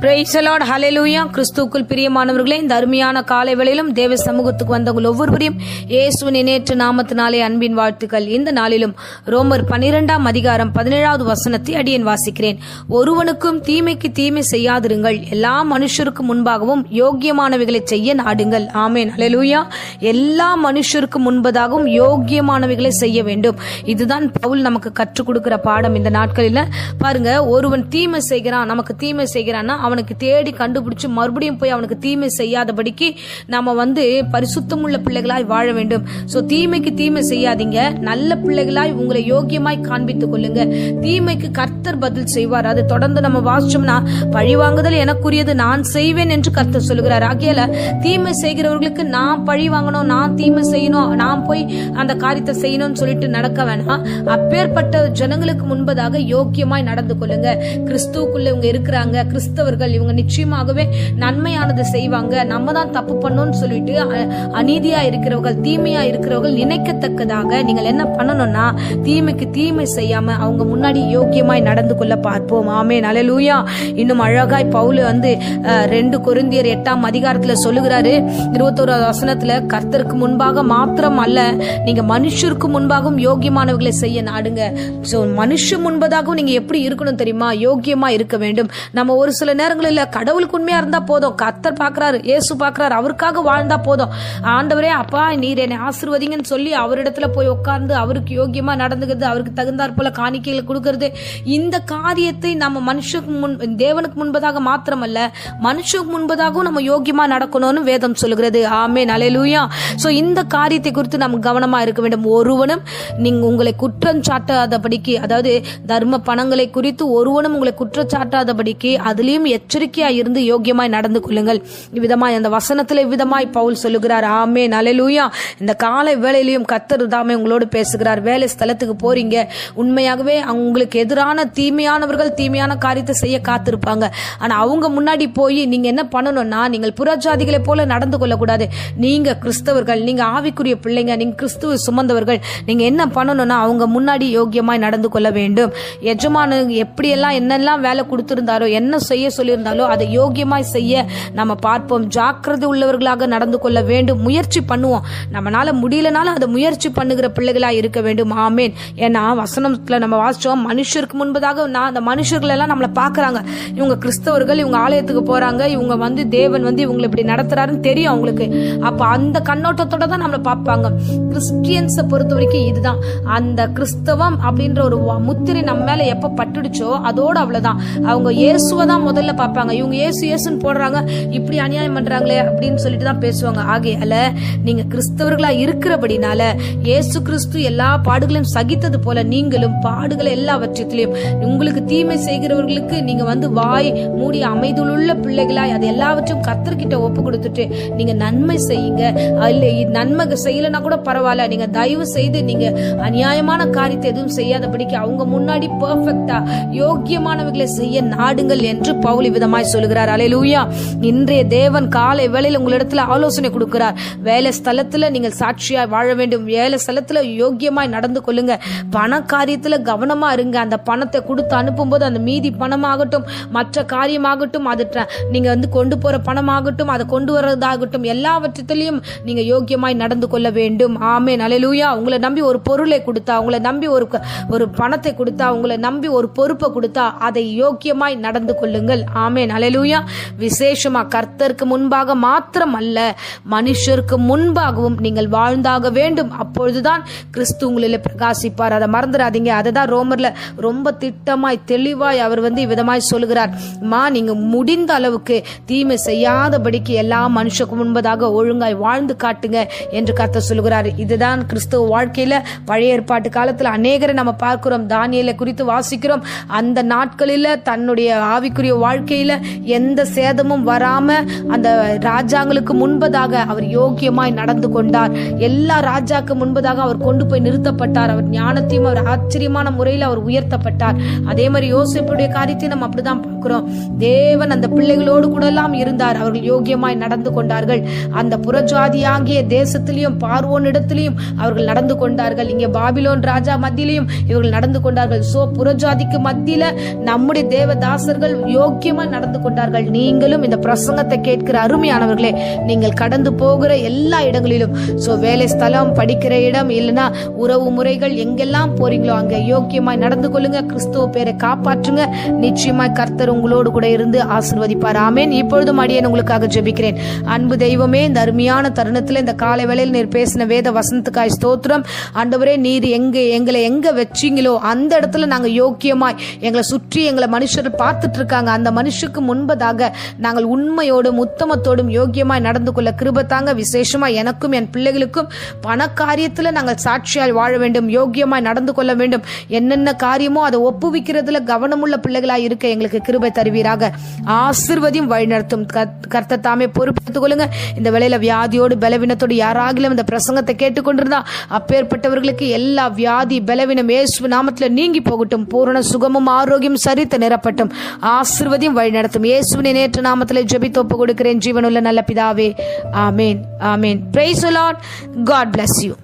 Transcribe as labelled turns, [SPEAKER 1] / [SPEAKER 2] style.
[SPEAKER 1] Price the Lord, ஹல்லேலூயா. கிறிஸ்துவுக்குள் பிரியமானவர்களே, இந்த அருமையான காலை வேளையிலும் தேவ சமூகத்துக்கு வந்தவங்க ஒவ்வொருவரையும் இயேசுவின் இணையற்ற நாமத்தினாலே அன்பின் வாழ்த்துக்கள். இந்த நாளிலும் ரோமர் 12 அதிகாரம் 17 வசனத்தை அடியேன் வாசிக்கிறேன். ஒருவனுக்கும் தீமைக்கு தீமை செய்யாதிருங்கள், எல்லா மனுஷருக்கு முன்பாகவும் யோக்கியமானவைகளை செய்ய நாடுங்கள். ஆமென், ஹல்லேலூயா. எல்லா மனுஷருக்கு முன்பதாகவும் யோக்கியமானவைகளை செய்ய வேண்டும். இதுதான் பவுல் நமக்கு கற்றுக் கொடுக்கிற பாடம். இந்த நாட்களில் பாருங்க, ஒருவன் தீமை செய்கிறான், நமக்கு தீமை செய்கிறான்னா அவனுக்கு தேடி கண்டுபிடிச்சு மறுபடியும் போய் அவனுக்கு தீமை செய்யாதபடிக்கு நம்ம பரிசுத்தமுள்ள பிள்ளைகளாய் வாழ வேண்டும். சோ தீமைக்கு தீமை செய்யாதீங்க, நல்ல பிள்ளைகளாய் உங்களை யோக்கியமாய் காண்பித்துக் கொள்ளுங்க. தீமைக்கு கர்த்தர் பதில் செய்வார். அதை தொடர்ந்து நம்ம வாசிச்சோம்னா, பழிவாங்குதல் எனக்குரியது, நான் செய்வேன் என்று கர்த்தர் சொல்லுகிறார். ஆகையால தீமை செய்கிறவர்களுக்கு நான் பழி வாங்கணும், நான் தீமை செய்யணும், நான் போய் அந்த காரியத்தை செய்யணும்னு சொல்லிட்டு நடக்க வேணாம். அப்பேற்பட்ட ஜனங்களுக்கு முன்பதாக யோக்கியமாய் நடந்து கொள்ளுங்க. கிறிஸ்துவுக்குள்ள இவங்க இருக்கிறாங்க, கிறிஸ்தவர்கள், இவங்க நிச்சயமாகவே நன்மையானது செய்வாங்க, நம்ம தான் தப்பு பண்ணோம்னு சொல்லிட்டு அநீதியா இருக்கிறவர்கள், தீமையா இருக்கிறவர்கள் நினைக்கத்தக்கதாக நீங்கள் என்ன பண்ணணும்னா, தீமைக்கு தீமை செய்யாம அவங்க முன்னாடி யோக்கியமாய் நடந்து கொள்ள பார்ப்போம். ஆமென், ஹல்லேலூயா. இன்னும் அழகாய் பவுல் 2 கொரிந்தியர் 8 அதிகாரத்துல சொல்லுகிறாரு, 21 வசனத்துல, கர்த்தருக்கு முன்பாக மாத்திரம் அல்ல, நீங்க மனுஷருக்கு முன்பாகவும் யோக்கியமானவர்களை செய்ய நாடுங்க. சோ மனுஷ முன்பதாகவும் நீங்க எப்படி இருக்கணும் தெரியுமா? யோக்கியமா இருக்க வேண்டும். நம்ம ஒரு சில நேரங்களில் கடவுளுக்கு உண்மையா இருந்தா போதும், கர்த்தர் பாக்குறாரு, இயேசு பாக்குறாரு, அவருக்காக வாழ்ந்தா போதும். ஆண்டவரே, அப்பா நீர் என்னை ஆசீர்வதிங்கன்னு சொல்லி அவரிடத்துல போய் உட்கார்ந்து அவருக்கு யோக்கியமா நடந்துக்கிறது, அவருக்கு தகுந்தாற் போல காணிக்கைகளை கொடுக்கறது, இந்த காரியத்தை நம்ம மனுஷனுக்கு தேவனுக்கு முன்பதாக மாத்திரமல்ல, மனுஷனுக்கு முன்பதாகவும் நம்ம யோக்கியமா நடக்கணும்னு வேதம் சொல்லுகிறது. ஆமென், ஹல்லேலூயா. சோ இந்த காரியத்தை குறித்து நம்ம கவனமா இருக்க வேண்டும். ஒருவனும் நீங்க உங்களை குற்றம் சாட்டாதபடிக்கு, அதாவது தர்ம பணங்களை குறித்து ஒருவனும் உங்களை குற்றம் சாட்டாதபடிக்கு அதிலையும் எச்சரிக்கையா இருந்து யோக்கியமாய் நடந்து கொள்ளுங்கள். இவ்விதமாய் அந்த வசனத்துல இவ்விதமாய் பவுல் சொல்லுகிறார். ஆமென், ஹல்லேலூயா. இந்த காலை வேளையிலையும் கர்த்தர் தாமே உங்களோடு பேசுகிறார். வேலை ஸ்தலத்துக்கு போறீங்க, உண்மையாகவே உங்களுக்கு எதிரான தீமையானவர்கள் தீமையான காரியத்தை செய்ய காத்திருப்பாங்க. ஆனா அவங்க முன்னாடி போய் நீங்க என்ன பண்ணணும்னா, நீங்கள் புறஜாதிகளை போல நடந்து கொள்ளக்கூடாது. நீங்க கிறிஸ்தவர்கள், நீங்க ஆவிக்குரிய பிள்ளைங்க, நீங்க கிறிஸ்துவ சுமந்தவர்கள், நீங்க என்ன பண்ணணும்னா அவங்க முன்னாடி யோக்கியமாய் நடந்து கொள்ள வேண்டும். எஜமானு எப்படியெல்லாம் என்னெல்லாம் வேலை கொடுத்திருந்தாரோ, என்ன செய்ய சொல்லியிருந்தாலோ அதை யோக்கியமாய் செய்ய நம்ம பார்ப்போம். ஜாக்கிரதை உள்ளவர்களாக நடந்து கொள்ள வேண்டும். முயற்சி பண்ணுவோம். நம்மளால முடியலனாலும் அதை முயற்சி பண்ணுகிற பிள்ளைகளாய் இருக்க வேண்டும். ஆமேன். ஏன்னா வசனத்துல நம்ம வாசிச்சோம், மனுஷருக்கு முன்பதாக அந்த மனுஷர்கள் எல்லாம் நம்மளை பாக்குறாங்க. இவங்க கிறிஸ்தவர்கள், இவங்க ஆலயத்துக்கு போறாங்க, இவங்க தேவன் இவங்களை இப்படி நடத்துறாருன்னு தெரியும் அவங்களுக்கு. அப்ப அந்த கண்ணோட்டத்தோட தான் நம்மளை பார்ப்பாங்க. கிறிஸ்டியன்ஸை பொறுத்த வரைக்கும் இதுதான், அந்த கிறிஸ்தவம் அப்படின்ற ஒரு முத்திரை நம்ம மேல எப்ப பட்டுடுச்சோ அதோட அவ்வளவுதான். அவங்க இயேசுவை தான் முதல்ல பார்ப்பாங்க. இவங்க இயேசுன்னு போடுறாங்க, இப்படி அநியாயம் பண்றாங்களே அப்படின்னு சொல்லிட்டு தான் பேசுவாங்க. ஆகையால நீங்க கிறிஸ்தவர்களா இருக்கிறபடினால, இயேசு கிறிஸ்து எல்லா பாடுகளையும் சகித்தது போல நீங்களும் பாடுகளை எல்லாவற்றிலும், உங்களுக்கு தீமை செய்கிறவர்களுக்கு நீங்க வாய் மூடி அமைதியுள்ள பிள்ளைகளாய் அது எல்லாவற்றையும் கர்த்தர்கிட்ட ஒப்பு கொடுத்துட்டு நீங்க நன்மை செய்யுங்க. நன்மை செய்யலன்னா கூட பரவாயில்ல, நீங்க தயவு செய்து நீங்க அநியாயமான காரியத்தை எதுவும் செய்யாதபடிக்கு அவங்க முன்னாடி பெர்ஃபெக்ட்டா யோக்கியமானவர்களை செய்ய நாடுங்கள் என்று பவுல் விதமாய் சொல்லுகிறார். அல்லேலூயா. இன்றைய தேவன் காலை வேளையில் உங்களிடத்துல ஆலோசனை கொடுக்கிறார். வேலை ஸ்தலத்துல நீங்கள் சாட்சியாய் வாழ வேண்டும். வேலை ஸ்தலத்துல யோக்கியமாய் நடந்து கொள்ளுங்க. பண காரியத்துல கவனமா இருங்க. அந்த பணத்தை கொடுத்து அனுப்பும் போது அந்த மீதி பணமாகட்டும், மற்ற காரியமாகட்டும், அது நீங்க கொண்டு போற பணமாகட்டும், அதை கொண்டு வர்றதாகட்டும், எல்லாவற்றிலையும் நீங்க யோக்கியமாய் நடந்து கொள்ள வேண்டும். ஆமென், அல்லேலூயா. உங்களை நம்பி ஒரு பொருளை கொடுத்தா, உங்களை நம்பி ஒரு பணத்தை கொடுத்தா, உங்களை நம்பி ஒரு பொறுப்பை கொடுத்தா அதை யோக்கியமாய் நடந்து கொள்ளுங்கள். ஆமென், அல்லேலூயா. விசேஷமா கர்த்தருக்கு முன்பாக மாத்திரம் அல்ல, மனுஷருக்கு முன்பாகவும் நீங்கள் வாழ்ந்தாக வேண்டும். அப்பொழுதுதான் கிறிஸ்து உங்களில் பிரகாசிப்பார். அதை மறந்துடாதீங்க. அதை தான் ரோமர்ல ரொம்ப திட்டமாய் தெளிவாய் அவர் விதமாய் சொல்லுகிறார். நீங்க முடிந்த அளவுக்கு தீமை செய்யாதபடிக்கு எல்லா மனுஷருக்கு முன்பதாக ஒழுங்காய் வாழ்ந்து காட்டுங்க என்று கர்த்தர் சொல்லுகிறார். இதுதான் கிறிஸ்துவ வாழ்க்கையில பழைய ஏற்பாட்டு காலத்துல அநேகரை நம்ம பார்க்கிறோம். தானியேலை குறித்து வாசிக்கிறோம். அந்த நாட்களில தன்னுடைய ஆவிக்குரிய வாழ்க்கையில எந்த சேதமும் வராம அந்த ராஜாங்களுக்கு முன்பதாக அவர் யோக்கியமாய் நடந்து கொண்டார். எல்லா ராஜாக்கு முன்பதாக அவர் கொண்டு போய் நிறுத்தப்பட்டார். அவர் ஞானத்தையும் அவர் ஆச்சரியமான முறையில் அவர் உயர்த்தப்பட்டார். அதே மாதிரி யோசேப்புடைய காரியத்தையும் நம்ம அப்படிதான் பார்க்கிறோம். தேவன் அந்த பிள்ளைகளோடு கூட எல்லாம் இருந்தார். அவர்கள் யோக்கியமாய் நடந்து கொண்டார்கள். அந்த புறஜாதியாகிய தேசத்திலையும் பார்வோன் இடத்திலையும் அவர்கள் நடந்து கொண்டார்கள். இங்கே பாபிலோன் ராஜா மத்தியிலையும் இவர்கள் நடந்து கொண்டார்கள். சோ புறஜாதிக்கு மத்தியில நம்முடைய தேவதாசர்கள் யோக்கியம் யோக்கியமா நடந்து கொண்டார்கள். நீங்களும் இந்த பிரசங்கத்தை கேட்கிற அருமையானவர்களே, நீங்கள் கடந்து போகிற எல்லா இடங்களிலும், வேலை ஸ்தலம், படிக்கிற இடம், இல்லைன்னா உறவு முறைகள், எங்கெல்லாம் போறீங்களோ அங்க யோக்கியமாய் நடந்து கொள்ளுங்க. கிறிஸ்துவ பேரை காப்பாற்றுங்க. நிச்சயமாய் கர்த்தர் உங்களோடு கூட இருந்து ஆசீர்வதிப்பார். ஆமென். இப்பொழுதும் அடியேன் உங்களுக்காக ஜெபிக்கிறேன். அன்பு தெய்வமே, இந்த அருமையான தருணத்தில் இந்த காலை வேளையில் நீர் பேசின வேத வசனத்துக்காய் ஸ்தோத்திரம். ஆண்டவரே, நீர் எங்களை எங்க வச்சீங்களோ அந்த இடத்துல நாங்க யோக்கியமாய், எங்களை சுற்றி எங்களை மனுஷர் பார்த்துட்டு இருக்காங்க, அந்த மனுஷருக்கு முன்பதாக நாங்கள் உண்மையோடும் உத்தமத்தோடும் யோக்கியமாய் நடந்து கொள்ள கிருபை தாங்க. விசேஷமா எனக்கும் என் பிள்ளைகளுக்கும் பண காரியத்துல நாங்கள் சாட்சியாய் வாழ வேண்டும், யோக்கியமாய் நடந்து கொள்ள வேண்டும். என்னென்ன காரியமோ அதை ஒப்புவிக்கிறதுல கவனமுள்ள பிள்ளைகளாய் இருக்க எங்களுக்கு கிருபை தருவீராக. ஆசீர்வதியும் வழிநடத்தும் கர்த்தர் தாமே பொறுப்பெடுத்துக் கொள்ளுங்க. இந்த வேளையில வியாதியோடு பலவீனத்தோடு யாராகிலும் இந்த பிரசங்கத்தை கேட்டுக்கொண்டிருந்தா அப்பேற்பட்டவர்களுக்கு எல்லா வியாதி பலவீனம் இயேசு நாமத்துல நீங்கி போகட்டும். பூரண சுகமும் ஆரோக்கியம் சரித்து நிரப்பட்டும். ஆசீர்வதியும் வழிநடத்தும். இயேசுவின் நேற்று நாமத்துல ஜெபித்து ஒப்பு கொடுக்கிறேன் ஜீவனுள்ள நல்ல பிதாவே. ஆமேன். ஆமேன். Praise the Lord. God bless you.